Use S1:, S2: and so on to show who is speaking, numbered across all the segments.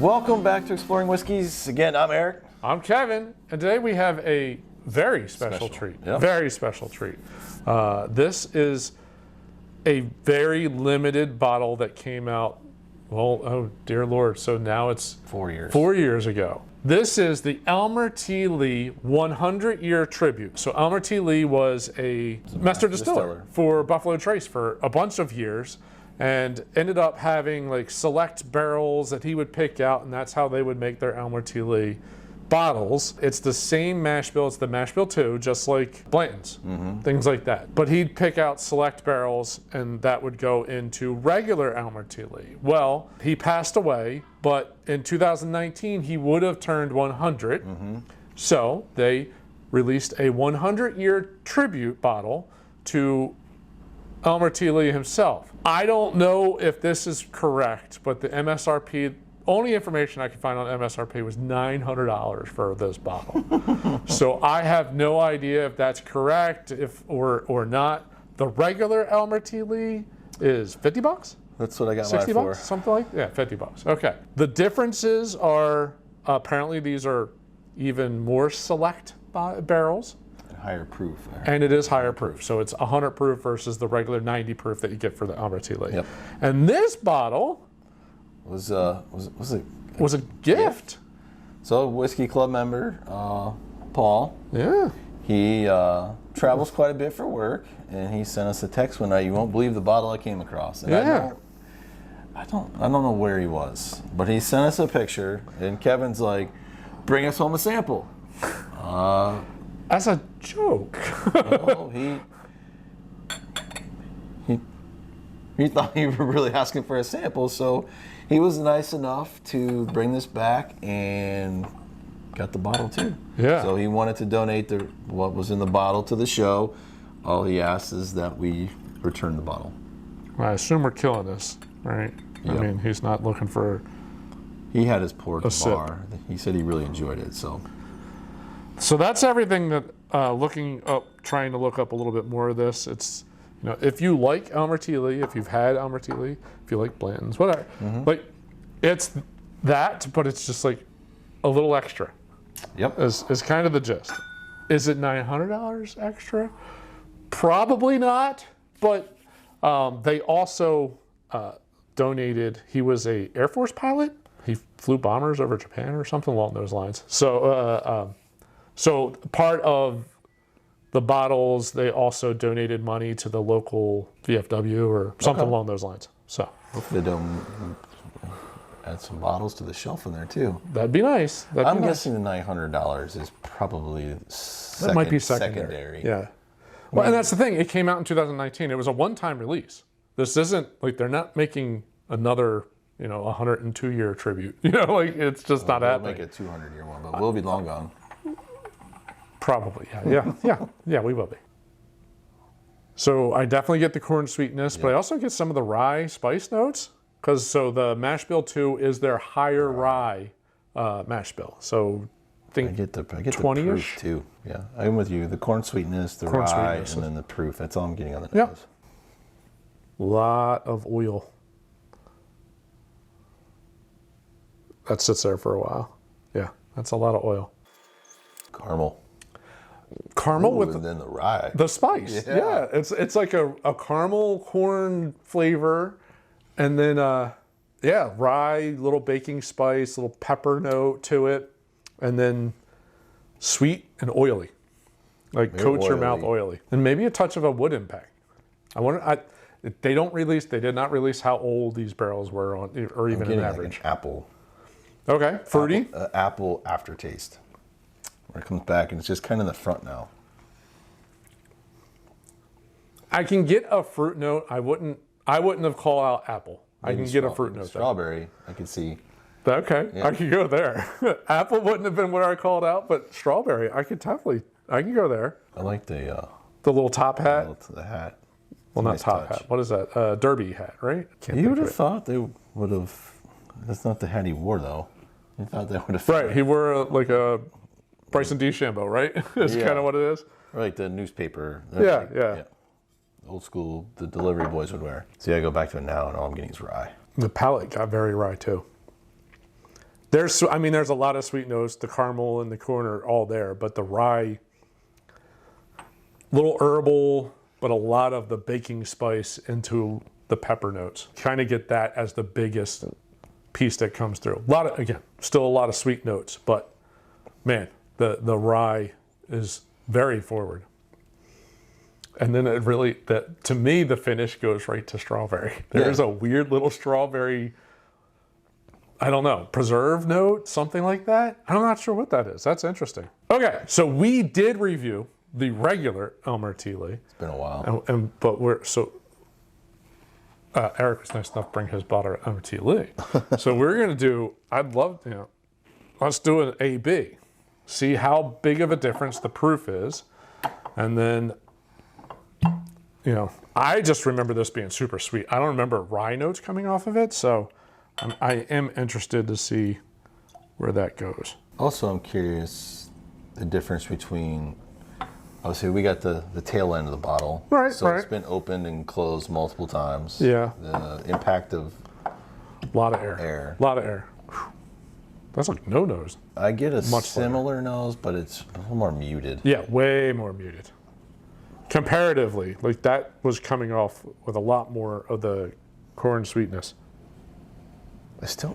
S1: Welcome back to Exploring Whiskeys. Again, I'm Eric.
S2: I'm Kevin, and today we have a very special treat.
S1: Yep.
S2: Very special treat. This is a very limited bottle that came out, well, oh dear Lord, so now it's
S1: 4 years.
S2: 4 years ago. This is the Elmer T Lee 100-year tribute. So Elmer T Lee was a master distiller for Buffalo Trace for a bunch of years, and ended up having like select barrels that he would pick out, and that's how they would make their Elmer T Lee bottles. It's the same mash bill, it's the mash bill 2, just like Blanton's, things like that. But he'd pick out select barrels, and that would go into regular Elmer T Lee. Well, he passed away, but in 2019 he would have turned 100. So they released a 100-year tribute bottle to Elmer T Lee himself. I don't know if this is correct, but the MSRP, only information I could find on MSRP was $900 for this bottle. So I have no idea if that's correct, or not. The regular Elmer T Lee is $50?
S1: That's what I got
S2: 60
S1: mine
S2: bucks?
S1: for.
S2: Something like, yeah, $50. Okay. The differences are, apparently these are even more select barrels.
S1: Higher proof.
S2: And it is higher proof. So it's 100 proof versus the regular 90 proof that you get for the Elmer T Lee.
S1: Yep.
S2: And this bottle
S1: was a
S2: gift.
S1: So Whiskey Club member, Paul.
S2: Yeah.
S1: He travels quite a bit for work, and he sent us a text one night. You won't believe the bottle I came across. And
S2: Yeah.
S1: I don't know where he was, but he sent us a picture, and Kevin's like, "Bring us home a sample."
S2: As a joke.
S1: No, he thought you were really asking for a sample, so he was nice enough to bring this back and got the bottle too.
S2: Yeah.
S1: So he wanted to donate what was in the bottle to the show. All he asked is that we return the bottle.
S2: I assume we're killing this, right?
S1: Yep.
S2: I mean, he's not looking for...
S1: He had his pour at
S2: A
S1: the
S2: sip.
S1: bar. He said he really enjoyed it. So
S2: So that's everything that, trying to look up a little bit more of this. It's, if you like Elmer T Lee, if you've had Elmer T Lee, if you like Blanton's, whatever, like, it's that, but it's just like a little extra.
S1: Yep.
S2: Is kind of the gist. Is it $900 extra? Probably not, but they also donated, he was a Air Force pilot. He flew bombers over Japan or something along those lines. So, so part of the bottles, they also donated money to the local VFW or something along those lines. So
S1: hopefully they don't add some bottles to the shelf in there too.
S2: that'd be nice.
S1: I'm guessing the $900 is probably
S2: that might be secondary. Yeah. Well, and that's the thing. It came out in 2019. It was a one-time release. This isn't like they're not making another, 102-year tribute. Like it's just not happening.
S1: We'll make a 200-year one, but we'll be long gone.
S2: Probably, yeah, we will be. So I definitely get the corn sweetness, but I also get some of the rye spice notes, because the mash bill 2 is their higher rye mash bill. So I get the 20-ish
S1: proof too. Yeah, I'm with you. The corn sweetness, the rye, and then the proof. That's all I'm getting on the nose.
S2: Lot of oil. That sits there for a while. Yeah, that's a lot of oil.
S1: Caramel
S2: With
S1: and then the rye.
S2: The spice. Yeah. It's like a caramel corn flavor, and then rye, little baking spice, little pepper note to it, and then sweet and oily. Like
S1: Maybe
S2: coats your mouth oily. And maybe a touch of a wood impact. They did not release how old these barrels were on, or even an average.
S1: Like an apple.
S2: Okay, fruity.
S1: Apple aftertaste. Where it comes back and it's just kind of in the front now.
S2: I can get a fruit note. I wouldn't have called out apple.
S1: Maybe
S2: I can get a fruit note.
S1: Strawberry, I can see.
S2: Okay, yeah. I could go there. Apple wouldn't have been what I called out, but strawberry, I can go there.
S1: I like the
S2: little top hat.
S1: The hat.
S2: Well, not top hat. What is that? Derby hat, right?
S1: You would have thought they would have. That's not the hat he wore, though. You thought they would have.
S2: Right, he wore like a Bryson DeChambeau, right? That's kind of what it is.
S1: Right, the newspaper.
S2: Yeah.
S1: Old school, the delivery boys would wear. See, I go back to it now, and all I'm getting is rye.
S2: The palate got very rye too. There's a lot of sweet notes. The caramel and the corn are all there, but the rye, little herbal, but a lot of the baking spice into the pepper notes. Kind of get that as the biggest piece that comes through. Still a lot of sweet notes, but man, the rye is very forward. And then to me, the finish goes right to strawberry. There's a weird little strawberry, I don't know, preserve note, something like that. I'm not sure what that is. That's interesting. Okay, so we did review the regular Elmer T Lee.
S1: It's been a while.
S2: Eric was nice enough to bring his bottle of Elmer T Lee. So we're gonna do, let's do an AB. See how big of a difference the proof is. And then, I just remember this being super sweet. I don't remember rye notes coming off of it, so I am interested to see where that goes.
S1: Also, I'm curious the difference between, obviously we got the tail end of the bottle.
S2: Right,
S1: so
S2: right.
S1: It's been opened and closed multiple times.
S2: Yeah.
S1: The impact of
S2: a lot of air. A lot of air. Whew. That's like no nose.
S1: I get a similar nose, but it's a little more muted.
S2: Yeah, way more muted. Comparatively, like that was coming off with a lot more of the corn sweetness.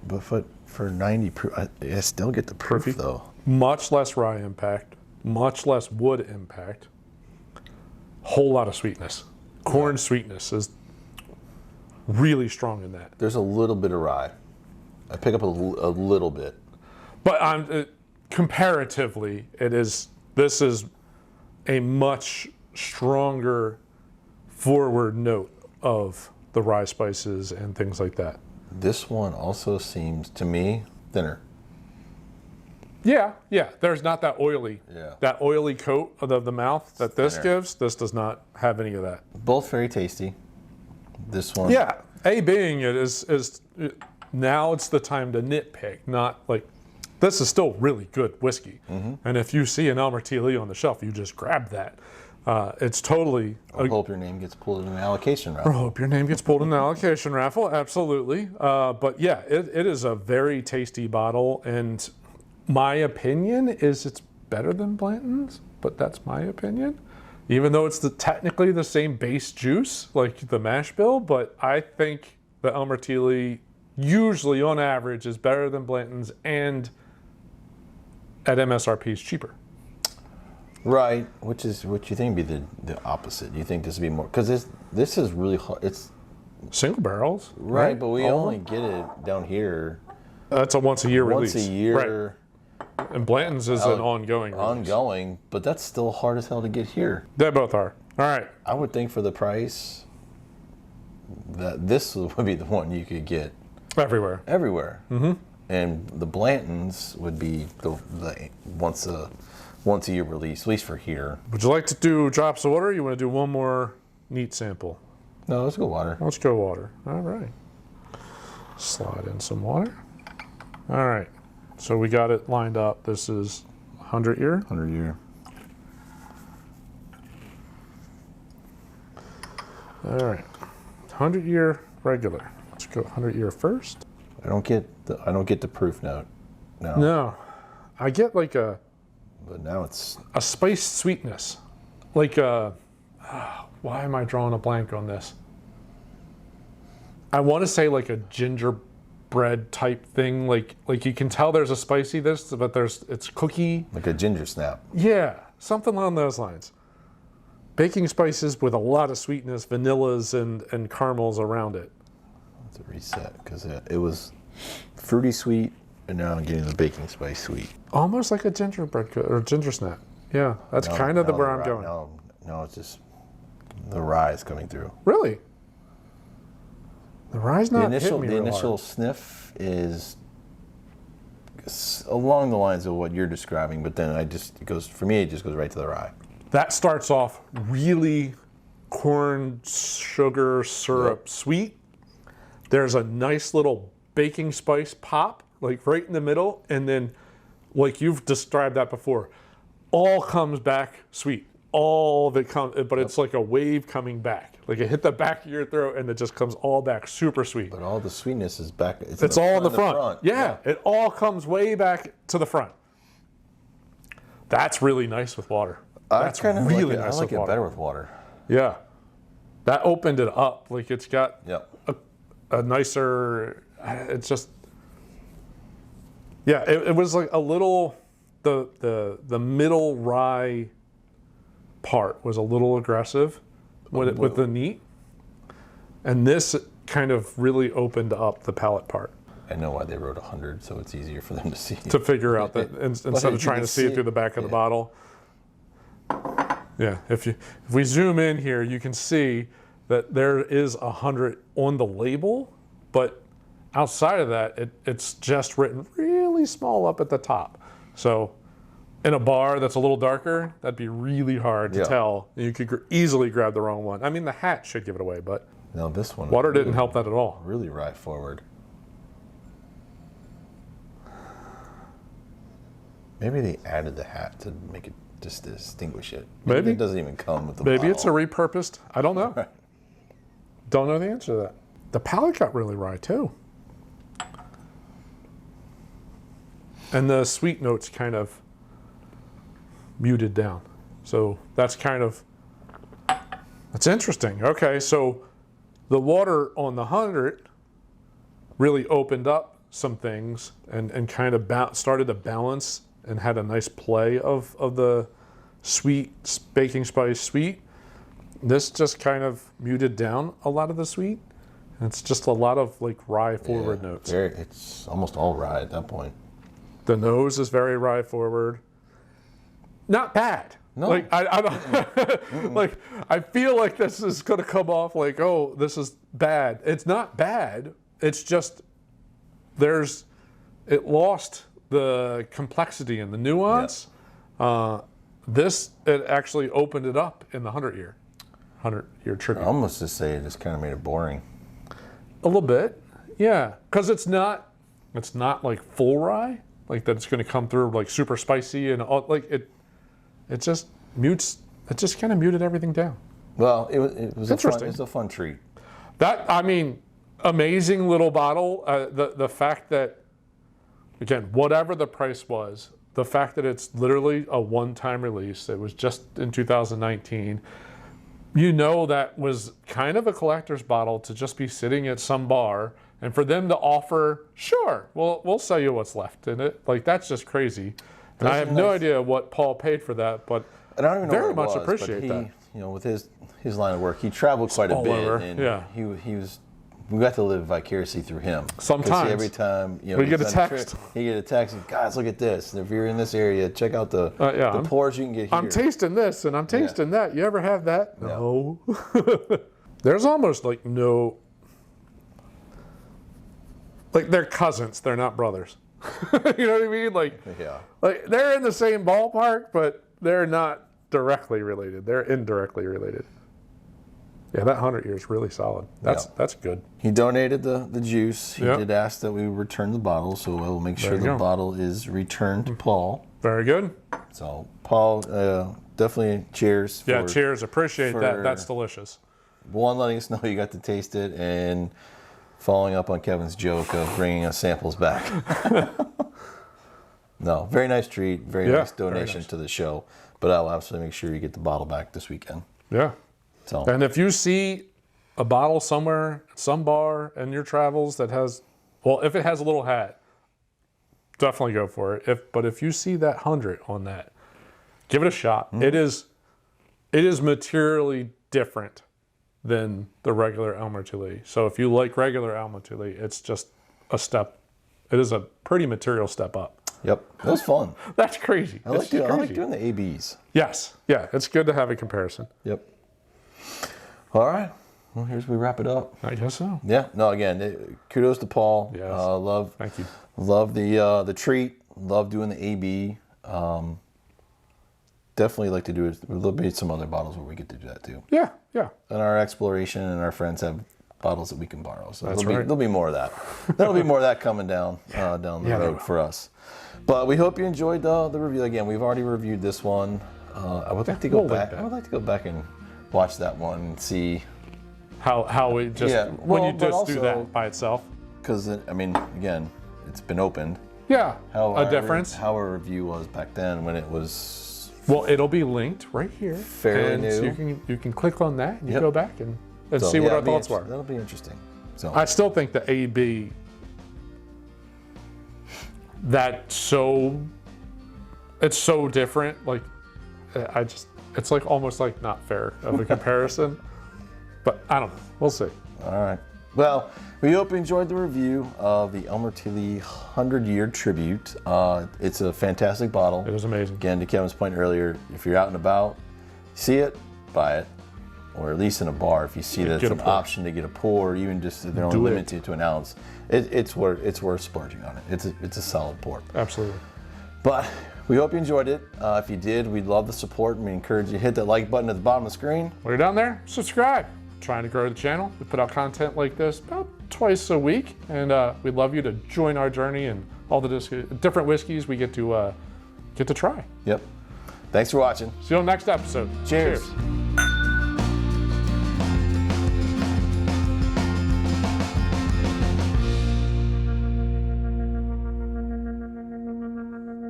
S1: But for 90 proof, I still get the proof though.
S2: Much less rye impact, much less wood impact. Whole lot of sweetness. Corn sweetness is really strong in that.
S1: There's a little bit of rye. I pick up a little bit.
S2: But comparatively, this is a much stronger forward note of the rye spices and things like that.
S1: This one also seems, to me, thinner.
S2: Yeah. There's not that oily coat of the mouth that this gives. This does not have any of that.
S1: Both very tasty. This one.
S2: Yeah. A being it is now it's the time to nitpick, not like this is still really good whiskey. Mm-hmm. And if you see an Elmer T Lee on the shelf, you just grab that. It's totally.
S1: I hope your name gets pulled in an allocation raffle.
S2: I hope your name gets pulled in an allocation raffle. Absolutely. But yeah, it is a very tasty bottle, and my opinion is it's better than Blanton's, but that's my opinion. Even though it's technically the same base juice, like the mash bill, but I think the Elmer T Lee usually on average is better than Blanton's, and at MSRP is cheaper.
S1: Right, what you think would be the opposite? You think this would be more, because this is really hard. It's
S2: single barrels,
S1: right? But we only get it down here.
S2: That's a once a year release.
S1: Once a year.
S2: Right. And Blanton's is an ongoing release.
S1: Ongoing, but that's still hard as hell to get here.
S2: They both are. All right.
S1: I would think for the price that this would be the one you could get
S2: everywhere.
S1: Mm-hmm. And the Blanton's would be the once a year release, at least for here.
S2: Would you like to do drops of water? Or you want to do one more neat sample?
S1: No, let's go water.
S2: Let's go water. All right. Slide in some water. All right. So we got it lined up. This is 100 year.
S1: 100 year.
S2: All right. 100 year regular. Let's go 100 year first.
S1: I don't get the proof note.
S2: No. I get like a.
S1: But now it's
S2: a spiced sweetness, like why am I drawing a blank on this? I want to say like a gingerbread type thing, like you can tell there's a spicy this, but it's cookie.
S1: Like a ginger snap.
S2: Yeah, something along those lines. Baking spices with a lot of sweetness, vanillas and caramels around it.
S1: It's a reset because it was fruity sweet. And now I'm getting the baking spice sweet.
S2: Almost like a gingerbread or ginger snap. Yeah, that's kind of where I'm going.
S1: No, it's just the rye is coming through.
S2: Really? The rye's not hitting me
S1: The
S2: real
S1: initial
S2: hard.
S1: sniff is along the lines of what you're describing, but then it just goes right to the rye.
S2: That starts off really corn, sugar, syrup, sweet. There's a nice little baking spice pop, like right in the middle, and then, like you've described that before, all comes back sweet. all of it comes, but it's like a wave coming back. Like it hit the back of your throat and it just comes all back, super sweet.
S1: But all the sweetness is back.
S2: It's all in the front. Yeah, it all comes way back to the front. That's really nice with water. That's really nice with water.
S1: I like it better with water.
S2: Yeah. That opened it up. Like it's got a nicer, it's just, yeah, it was like a little, the middle rye part was a little aggressive with the neat. And this kind of really opened up the palate part.
S1: I know why they wrote 100, so it's easier for them to see.
S2: To figure out that instead of trying to see it through the back of the bottle. Yeah, if we zoom in here, you can see that there is 100 on the label, but outside of that, it's just written really small up at the top. So in a bar that's a little darker, that'd be really hard to tell. You could easily grab the wrong one. I mean, the hat should give it away, but
S1: no, this one
S2: water didn't help that at all.
S1: Really rye forward. Maybe they added the hat to make it just distinguish it. Maybe it doesn't even come with the bottle.
S2: It's a repurposed. I don't know. Right. Don't know the answer to that. The palate got really rye too. And the sweet notes kind of muted down. So that's interesting. Okay, so the water on the 100 really opened up some things and kind of started to balance and had a nice play of the sweet, baking spice sweet. This just kind of muted down a lot of the sweet. And it's just a lot of like rye forward notes.
S1: It's almost all rye at that point.
S2: The nose is very rye forward. Not bad.
S1: No.
S2: Like I don't like I feel like this is gonna come off like, oh, this is bad. It's not bad. It's just it lost the complexity and the nuance. It actually opened it up in the 100-year tribute.
S1: I almost just say it just kind of made it boring.
S2: A little bit, yeah, because it's not like full rye, like that. It's going to come through like super spicy and all, like it just mutes. It just kind of muted everything down.
S1: Well, it was interesting. It's a fun treat.
S2: Amazing little bottle. The fact that, again, whatever the price was, the fact that it's literally a one-time release, it was just in 2019, that was kind of a collector's bottle to just be sitting at some bar and for them to offer, sure, we'll sell you what's left in it. Like, that's just crazy. And I have no idea what Paul paid for that, but I don't even know very much appreciate that.
S1: With his line of work, he traveled quite a bit, and he was. We got to live vicariously through him.
S2: Sometimes.
S1: Every time
S2: we get a text.
S1: He get a text, guys, look at this. And if you're in this area, check out the pours you can get here.
S2: I'm tasting this and I'm tasting that. You ever have that? No. There's almost like no, like they're cousins. They're not brothers. You know what I mean? Like they're in the same ballpark, but they're not directly related. They're indirectly related. Yeah, that 100 year is really solid. That's good.
S1: He donated the juice. He did ask that we return the bottle, so we'll make sure the bottle is returned to Paul.
S2: Very good.
S1: So, Paul, definitely cheers.
S2: Cheers. Appreciate that. That's delicious.
S1: One, letting us know you got to taste it, and following up on Kevin's joke of bringing us samples back. No, very nice treat. Very nice donation to the show. But I'll absolutely make sure you get the bottle back this weekend.
S2: Yeah. So. And if you see a bottle somewhere, some bar in your travels that has, if it has a little hat, definitely go for it. But if you see that 100 on that, give it a shot. Mm-hmm. It is materially different than the regular Elmer T Lee. So if you like regular Elmer T Lee, it's just a step. It is a pretty material step up.
S1: Yep, that was fun.
S2: That's crazy.
S1: I like doing the ABs.
S2: Yes, yeah, it's good to have a comparison.
S1: Yep. All right. Well, here's we wrap it up.
S2: I guess so.
S1: Yeah. No. Again, kudos to Paul.
S2: Yes. Thank you.
S1: Love the treat. Love doing the AB. Definitely like to do it. There'll be some other bottles where we get to do that too.
S2: Yeah.
S1: And our exploration and our friends have bottles that we can borrow. So there'll be more of that. There'll be more of that coming down the road for us. But we hope you enjoyed the review. Again, we've already reviewed this one. I would like to go
S2: we'll link
S1: back.
S2: that.
S1: I would like to go back and watch that one and see.
S2: How it just
S1: Yeah,
S2: when
S1: well,
S2: you
S1: but
S2: just do
S1: also-
S2: that by itself.
S1: Because I mean, again, it's been opened.
S2: Yeah,
S1: How
S2: a difference.
S1: How our review was back then when it was
S2: Well, it'll be linked right here.
S1: Fairly
S2: and
S1: new.
S2: So you can click on that and you
S1: Yep.
S2: go back and
S1: so,
S2: see what
S1: yeah,
S2: our
S1: it'll be
S2: thoughts were.
S1: That'll be interesting. So
S2: I still think the AB it's so different. Like it's like almost like not fair of a comparison. But I don't know. We'll see.
S1: all right. Well, we hope you enjoyed the review of the Elmer T Lee 100-year tribute. It's a fantastic bottle.
S2: It was amazing.
S1: Again, to Kevin's point earlier, if you're out and about, see it, buy it, or at least in a bar. If you see that it's an option to get a pour, or even just if they're only limited to an ounce, it's worth splurging on it. It's a solid pour.
S2: Absolutely.
S1: But we hope you enjoyed it. If you did, we'd love the support, and we encourage you to hit that like button at the bottom of the screen.
S2: While you're down there, subscribe. Trying to grow the channel. We put out content like this about twice a week, and we'd love you to join our journey and all the different whiskeys we get to try.
S1: Yep. Thanks for watching.
S2: See you on the next episode.
S1: Cheers.